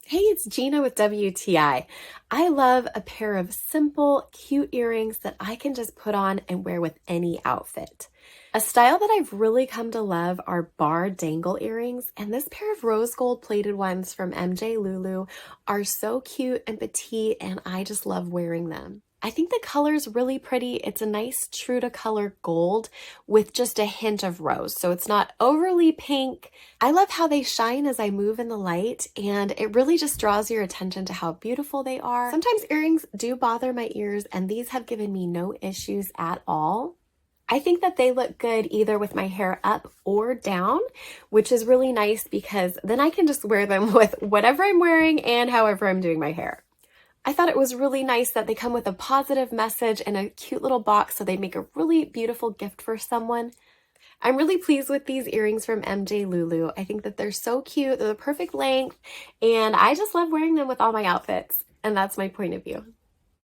Hey, it's Gina with WTI. I love a pair of simple, cute earrings that I can just put on and wear with any outfit. A style that I've really come to love are bar dangle earrings, and this pair of rose gold plated ones from MJ Lulu are so cute and petite, and I just love wearing them. I think the color's really pretty. It's a nice true to color gold with just a hint of rose. So it's not overly pink. I love how they shine as I move in the light, and it really just draws your attention to how beautiful they are. Sometimes earrings do bother my ears, and these have given me no issues at all. I think that they look good either with my hair up or down, which is really nice because then I can just wear them with whatever I'm wearing and however I'm doing my hair. I thought it was really nice that they come with a positive message in a cute little box, so they make a really beautiful gift for someone. I'm really pleased with these earrings from MJ Lulu. I think that they're so cute, they're the perfect length, and I just love wearing them with all my outfits. And that's my point of view.